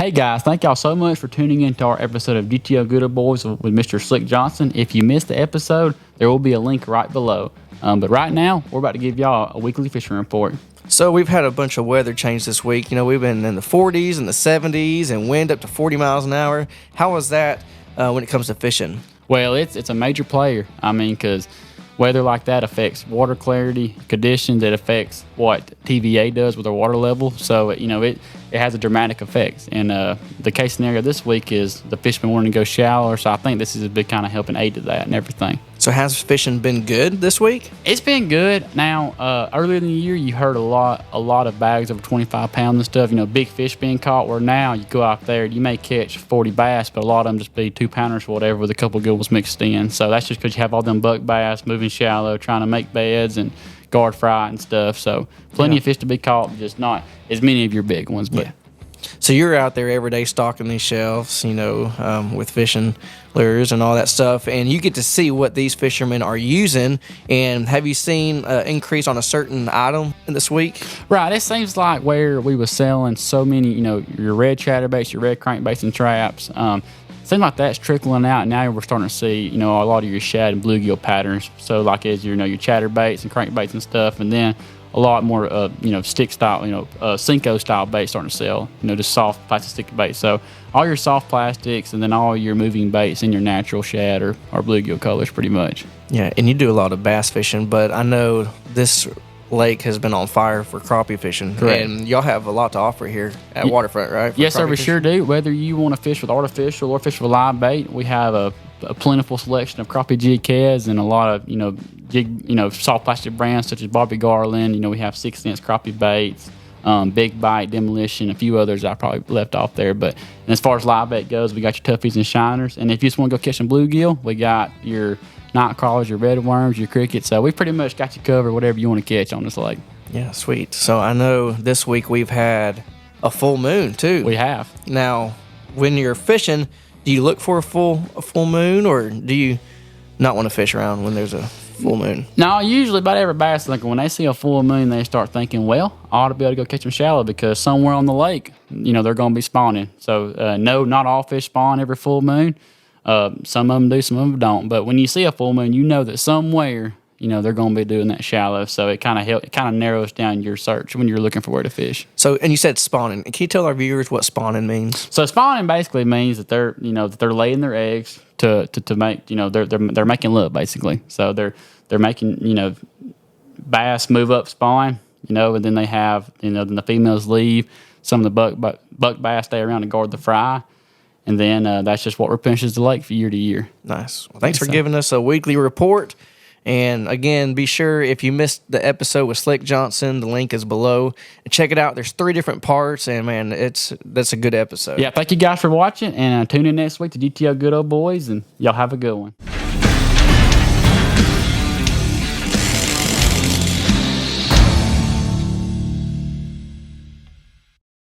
Hey guys, thank y'all so much for tuning in to our episode of GTO Good Old Boys with Mr. Slick Johnson. If you missed the episode, there will be a link right below. But right now, we're about to give y'all a weekly fishing report. So we've had a bunch of weather change this week. You know, we've been in the 40s and the 70s and wind up to 40 miles an hour. How was that when it comes to fishing? Well, it's a major player. I mean, because weather like that affects water clarity, conditions. It affects what TVA does with our water level. So, you know, it has a dramatic effect. And the case scenario this week is the fishermen wanting to go shallower. So I think this is a big kind of helping aid to that and everything. So has fishing been good this week? It's been good. Now, earlier in the year, you heard a lot of bags over 25 pounds and stuff, you know, big fish being caught, where now you go out there, you may catch 40 bass, but a lot of them just be 2-pounders or whatever with a couple of good ones mixed in. So that's just because you have all them buck bass moving shallow, trying to make beds and guard fry and stuff. So plenty of fish to be caught, just not as many of your big ones. But So you're out there every day stocking these shelves, you know, with fishing lures and all that stuff, and you get to see what these fishermen are using. And have you seen an increase on a certain item this week? Right. It seems like where we were selling so many, you know, your red chatterbaits, your red crankbaits and traps, seems like that's trickling out. And now we're starting to see, you know, a lot of your shad and bluegill patterns. So like as you know, your chatterbaits and crankbaits and stuff, and then a lot more, you know, stick style, you know, Senko style bait starting to sell, you know, just soft plastic sticky bait. So all your soft plastics and then all your moving baits in your natural shad or bluegill colors pretty much. Yeah, and you do a lot of bass fishing, but I know this lake has been on fire for crappie fishing. Correct. And y'all have a lot to offer here at Waterfront, right? Yes, sir, we sure do. Whether you want to fish with artificial or fish with live bait, we have a plentiful selection of crappie jig heads and a lot of, you know, soft plastic brands such as Bobby Garland. You know, we have 6 cents crappie baits, Big Bite, Demolition, a few others I probably left off there. But and as far as live bait goes, we got your toughies and shiners. And if you just want to go catch some bluegill, we got your night crawlers, your red worms, your crickets. So we pretty much got you covered whatever you want to catch on this lake. Yeah, sweet. So I know this week we've had a full moon too. We have. Now, when you're fishing, do you look for a full moon, or do you not want to fish around when there's a full moon? No, usually about every bass thinking when they see a full moon, they start thinking, well, I ought to be able to go catch them shallow because somewhere on the lake, you know, they're going to be spawning. So no, not all fish spawn every full moon. Some of them do, some of them don't. But when you see a full moon, you know that somewhere, you know, they're going to be doing that shallow. So it kind of narrows down your search when you're looking for where to fish. So, and you said spawning. Can you tell our viewers what spawning means? So spawning basically means that they're laying their eggs to make, you know, they're making love basically. So they're making, you know, bass move up spawn, you know, and then they have, you know, then the females leave. Some of the buck bass stay around to guard the fry. And then that's just what replenishes the lake from year to year. Nice. Well, thanks for giving us a weekly report. And again, be sure if you missed the episode with Slick Johnson, the link is below. And check it out. There's 3 different parts, and man, that's a good episode. Yeah, thank you guys for watching, and tune in next week to GTO Good Old Boys, and y'all have a good one.